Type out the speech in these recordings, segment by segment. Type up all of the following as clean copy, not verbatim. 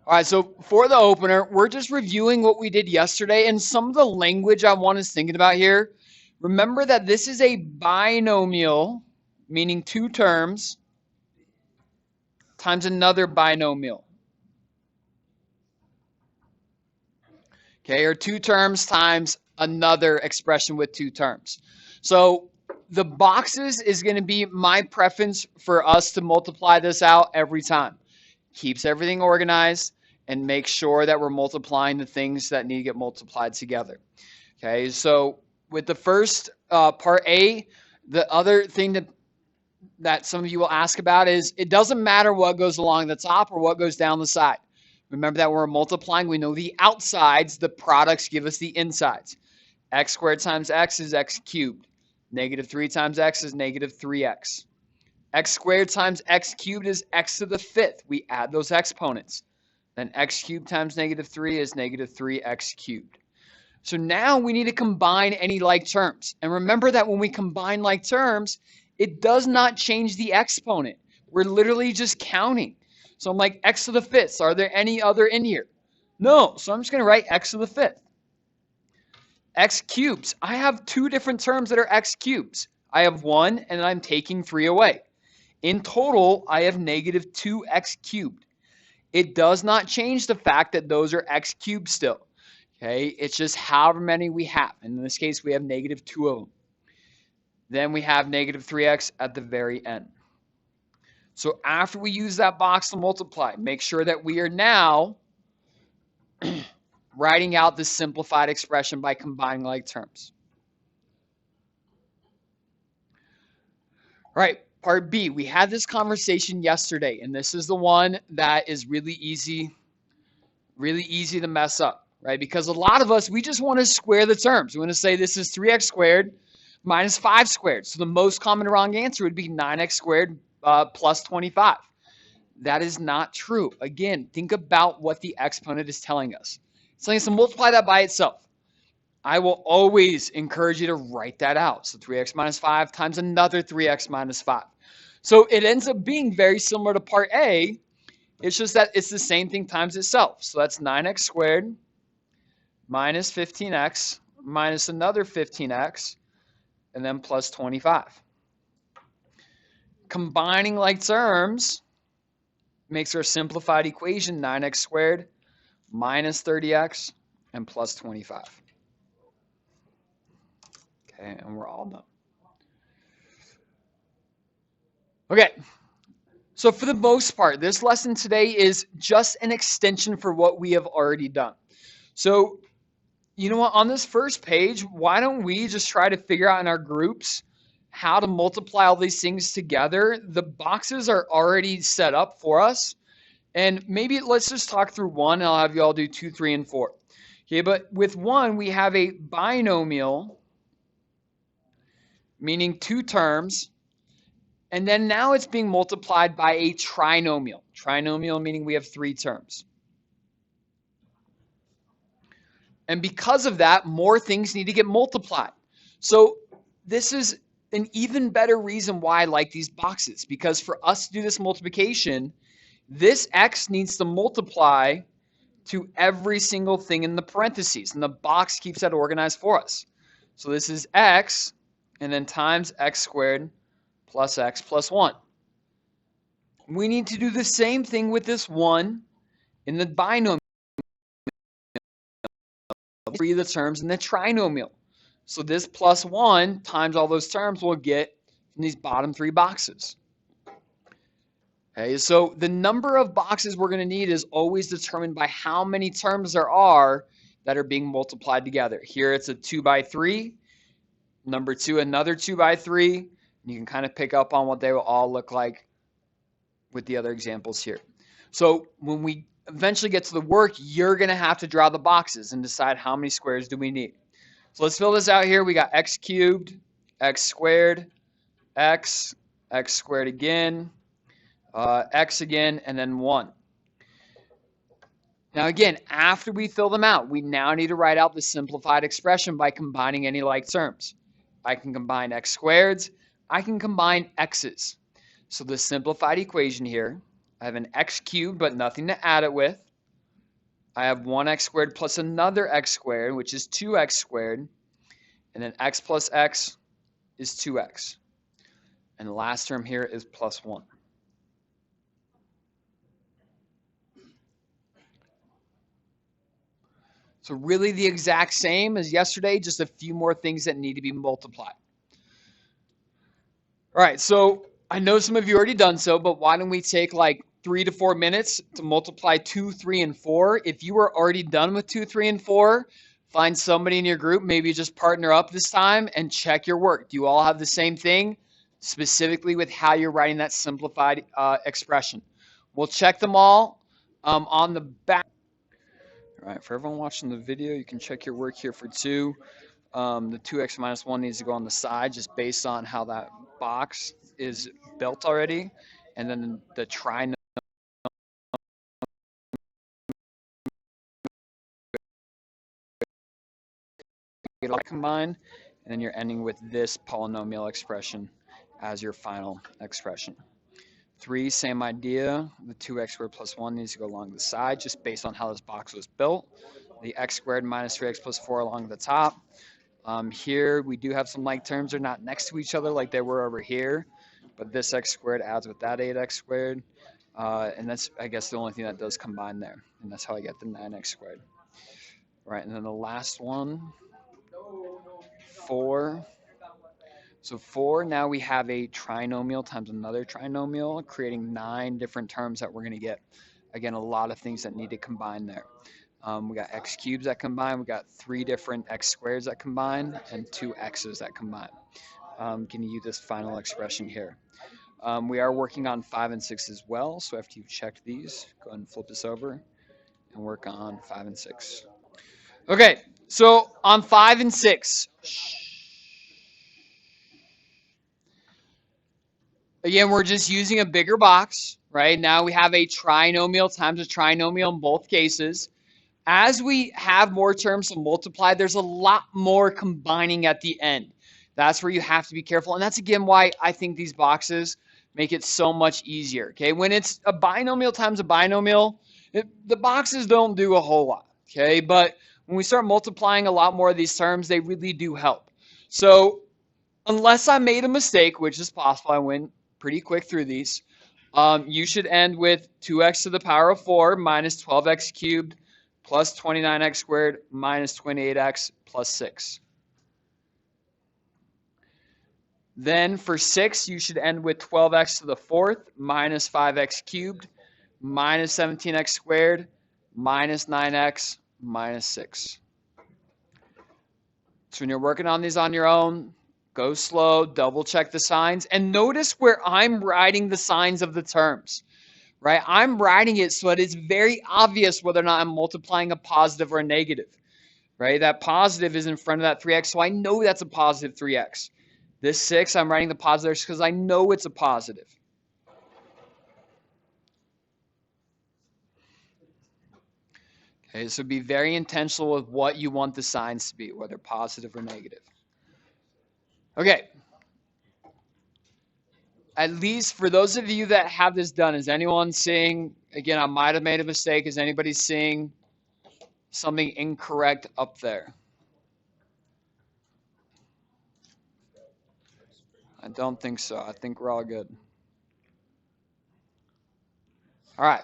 All right, so for the opener, we're just reviewing what we did yesterday and some of the language I want us thinking about here. Remember that this is a binomial, meaning two terms, times another binomial. Okay, or two terms times another expression with two terms. So the boxes is going to be my preference for us to multiply this out every time. Keeps everything organized and makes sure that we're multiplying the things that need to get multiplied together. Okay, so with the first part A, the other thing that some of you will ask about is it doesn't matter what goes along the top or what goes down the side. Remember that when we're multiplying, we know the outsides, the products give us the insides. X squared times x is x cubed. Negative 3 times x is negative 3x. X squared times x cubed is x to the fifth. We add those exponents. Then x cubed times negative 3 is negative 3x cubed. So now we need to combine any like terms. And remember that when we combine like terms, it does not change the exponent. We're literally just counting. So I'm like, x to the fifth. Are there any other in here? No. So I'm just going to write x to the fifth. X cubes. I have two different terms that are x cubes. I have 1, and I'm taking 3 away. In total, I have negative 2x cubed. It does not change the fact that those are x cubed still. Okay, it's just however many we have. In this case, we have negative 2 of them. Then we have negative 3x at the very end. So after we use that box to multiply, make sure that we are now writing out this simplified expression by combining like terms. All right, part B. We had this conversation yesterday, and this is the one that is really easy to mess up, right? Because a lot of us, we just want to square the terms. We want to say this is 3x squared minus 5 squared. So the most common wrong answer would be 9x squared plus 25. That is not true. Again, think about what the exponent is telling us. It's telling us to multiply that by itself. I will always encourage you to write that out. So 3x minus 5 times another 3x minus 5. So it ends up being very similar to part A. It's just that it's the same thing times itself. So that's 9x squared minus 15x minus another 15x and then plus 25. Combining like terms makes our simplified equation 9x squared minus 30x and plus 25. Okay, and we're all done. Okay, so for the most part, this lesson today is just an extension for what we have already done. So, you know what, on this first page, why don't we just try to figure out in our groups how to multiply all these things together? The boxes are already set up for us. And maybe let's just talk through one, and I'll have you all do 2, 3, and 4. Okay, but with one, we have a binomial, meaning two terms. And then now it's being multiplied by a trinomial. Trinomial meaning we have 3 terms. And because of that, more things need to get multiplied. So this is an even better reason why I like these boxes. Because for us to do this multiplication, this x needs to multiply to every single thing in the parentheses. And the box keeps that organized for us. So this is x, and then times x squared plus x plus 1. We need to do the same thing with this 1 in the binomial. 3 of the terms in the trinomial. So this plus 1 times all those terms we'll get from these bottom 3 boxes. Okay, so the number of boxes we're going to need is always determined by how many terms there are that are being multiplied together. Here it's a 2 by 3. Number 2, another 2 by 3. You can kind of pick up on what they will all look like with the other examples here. So when we eventually get to the work, you're going to have to draw the boxes and decide how many squares do we need. So let's fill this out here. We got x cubed, x squared, x squared again, x again, and then 1. Now again, after we fill them out, we now need to write out the simplified expression by combining any like terms. I can combine x squareds. I can combine x's. So the simplified equation here, I have an x cubed, but nothing to add it with, I have 1x squared plus another x squared, which is 2x squared. And then x plus x is 2x. And the last term here is plus 1. So really the exact same as yesterday, just a few more things that need to be multiplied. All right, so I know some of you already done so, but why don't we take like 3 to 4 minutes to multiply 2, 3, and 4. If you were already done with 2, 3, and 4, find somebody in your group, maybe just partner up this time and check your work. Do you all have the same thing, specifically with how you're writing that simplified expression? We'll check them all on the back. All right, for everyone watching the video, you can check your work here for 2. The 2x minus 1 needs to go on the side just based on how that box is built already. And then the trinomial combined, and then you're ending with this polynomial expression as your final expression. 3, same idea. The 2x squared plus 1 needs to go along the side just based on how this box was built. The x squared minus 3x plus 4 along the top. Here we do have some like terms. They're not next to each other like they were over here, but this x squared adds with that 8x squared. And that's, I guess, the only thing that does combine there. And that's how I get the 9x squared. Right, and then the last one, 4. So 4, now we have a trinomial times another trinomial, creating 9 different terms that we're going to get. Again, a lot of things that need to combine there. We got x cubes that combine. We got 3 different x squares that combine and 2 x's that combine. Can you use this final expression here? We are working on 5 and 6 as well. So after you've checked these, go ahead and flip this over and work on 5 and 6. Okay, so on 5 and 6, again, we're just using a bigger box, right? Now we have a trinomial times a trinomial in both cases. As we have more terms to multiply, there's a lot more combining at the end. That's where you have to be careful. And that's, again, why I think these boxes make it so much easier, okay? When it's a binomial times a binomial, the boxes don't do a whole lot, okay? But when we start multiplying a lot more of these terms, they really do help. So unless I made a mistake, which is possible, I went pretty quick through these, you should end with 2x to the power of 4 minus 12x cubed plus 29x squared minus 28x plus 6. Then for 6, you should end with 12x to the 4th minus 5x cubed minus 17x squared minus 9x minus 6. So when you're working on these on your own, go slow, double check the signs, and notice where I'm writing the signs of the terms, right? I'm writing it so that it's very obvious whether or not I'm multiplying a positive or a negative, right? That positive is in front of that 3x, so I know that's a positive 3x. This 6, I'm writing the positive because I know it's a positive. Okay, so be very intentional with what you want the signs to be, whether positive or negative. Okay. At least for those of you that have this done, is anyone seeing, again, I might have made a mistake. Is anybody seeing something incorrect up there? I don't think so. I think we're all good. All right.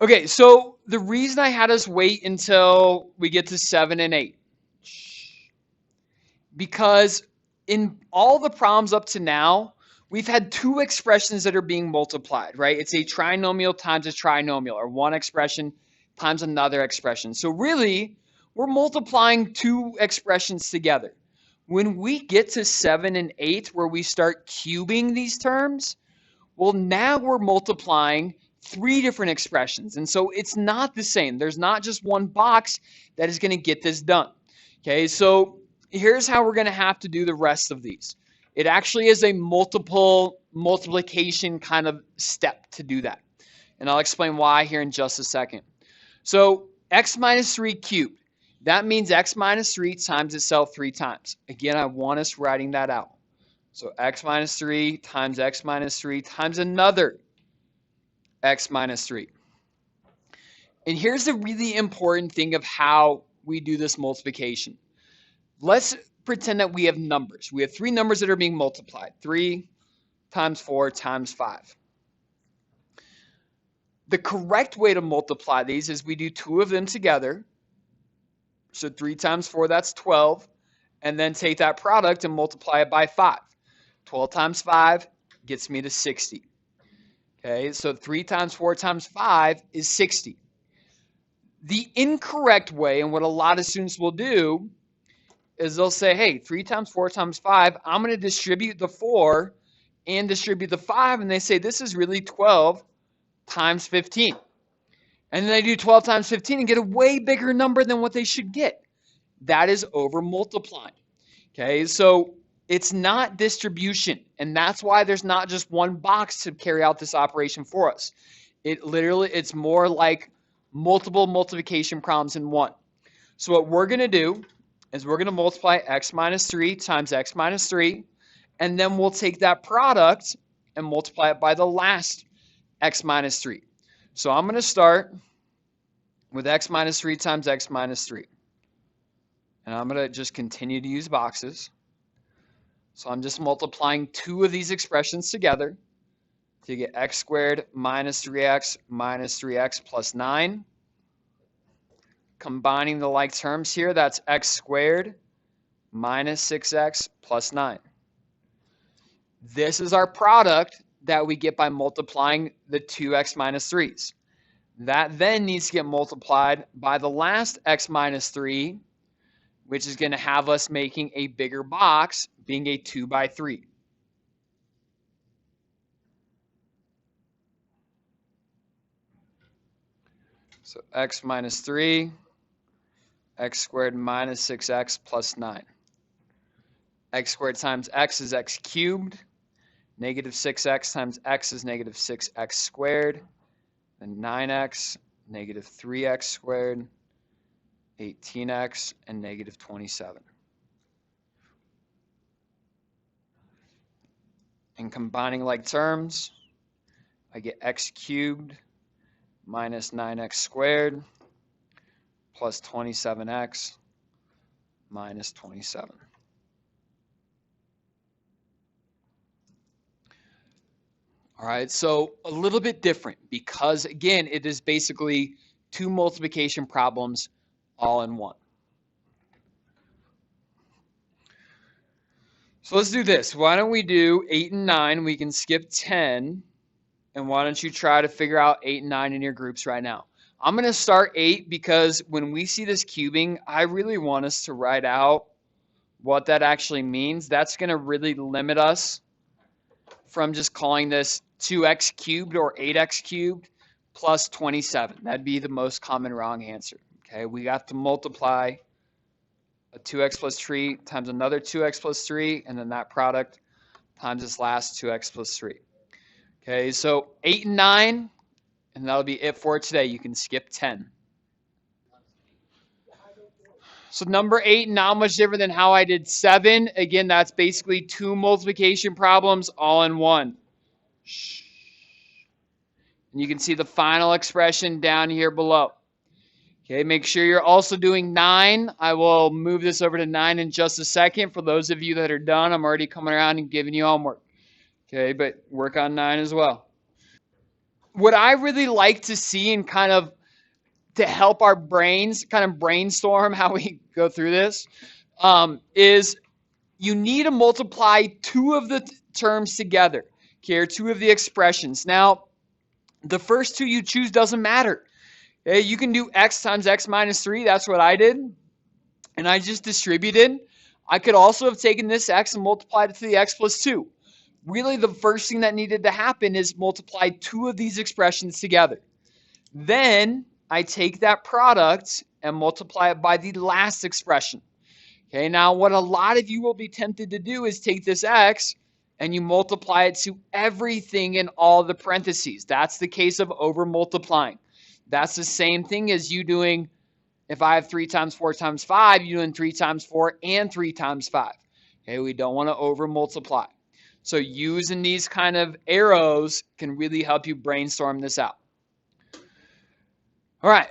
Okay, so the reason I had us wait until we get to 7 and 8, because in all the problems up to now, we've had 2 expressions that are being multiplied, right? It's a trinomial times a trinomial, or one expression times another expression. So really, we're multiplying 2 expressions together. When we get to 7 and 8, where we start cubing these terms, well, now we're multiplying 3 different expressions. And so it's not the same. There's not just one box that is going to get this done. Okay, so here's how we're going to have to do the rest of these. It actually is a multiplication kind of step to do that. And I'll explain why here in just a second. So x minus 3 cubed. That means x minus 3 times itself 3 times. Again, I want us writing that out. So x minus 3 times x minus 3 times another x minus 3. And here's the really important thing of how we do this multiplication. Let's pretend that we have numbers. We have three numbers that are being multiplied. 3 times 4 times 5. The correct way to multiply these is we do two of them together. So 3 times 4, that's 12. And then take that product and multiply it by 5. 12 times 5 gets me to 60. Okay, so 3 times 4 times 5 is 60. The incorrect way, and what a lot of students will do, is they'll say, hey, 3 times 4 times 5, I'm going to distribute the 4 and distribute the 5. And they say, this is really 12 times 15. And then they do 12 times 15 and get a way bigger number than what they should get. That is over multiplying. Okay, so it's not distribution. And that's why there's not just one box to carry out this operation for us. It's more like multiple multiplication problems in one. So what we're going to do is we're going to multiply x minus 3 times x minus 3. And then we'll take that product and multiply it by the last x minus 3. So I'm going to start with x minus 3 times x minus 3. And I'm going to just continue to use boxes. So I'm just multiplying two of these expressions together to get x squared minus 3x plus 9. Combining the like terms here, that's x squared minus 6x plus 9. This is our product that we get by multiplying the two x minus 3's. That then needs to get multiplied by the last x minus 3, which is going to have us making a bigger box, being a 2 by 3. So x minus 3, x squared minus 6x plus 9. X squared times x is x cubed. Negative 6x times x is negative 6x squared. And 9x, negative 3x squared, 18x, and negative 27. And combining like terms, I get x cubed minus 9x squared plus 27x minus 27. All right, so a little bit different because, again, it is basically two multiplication problems all in one. So let's do this. Why don't we do 8 and 9? We can skip 10. And why don't you try to figure out 8 and 9 in your groups right now? I'm going to start 8 because when we see this cubing, I really want us to write out what that actually means. That's going to really limit us from just calling this 2x cubed or 8x cubed plus 27. That'd be the most common wrong answer. Okay, we have to multiply a 2x plus 3 times another 2x plus 3, and then that product times this last 2x plus 3. Okay, so 8 and 9, and that'll be it for today. You can skip 10. So number 8, not much different than how I did 7. Again, that's basically two multiplication problems all in one. And you can see the final expression down here below. Okay, make sure you're also doing 9. I will move this over to 9 in just a second. For those of you that are done, I'm already coming around and giving you homework. Okay, but work on 9 as well. What I really like to see and kind of to help our brains kind of brainstorm how we go through this is you need to multiply two of the terms together, okay, or two of the expressions. Now, the first two you choose doesn't matter. Okay, you can do x times x minus 3. That's what I did. And I just distributed. I could also have taken this x and multiplied it to the x plus 2. Really, the first thing that needed to happen is multiply two of these expressions together. Then I take that product and multiply it by the last expression. Okay, now what a lot of you will be tempted to do is take this x and you multiply it to everything in all the parentheses. That's the case of over multiplying. That's the same thing as you doing, if I have 3 times 4 times 5, you're doing 3 times 4 and 3 times 5. Okay, we don't want to over multiply. So using these kind of arrows can really help you brainstorm this out. All right.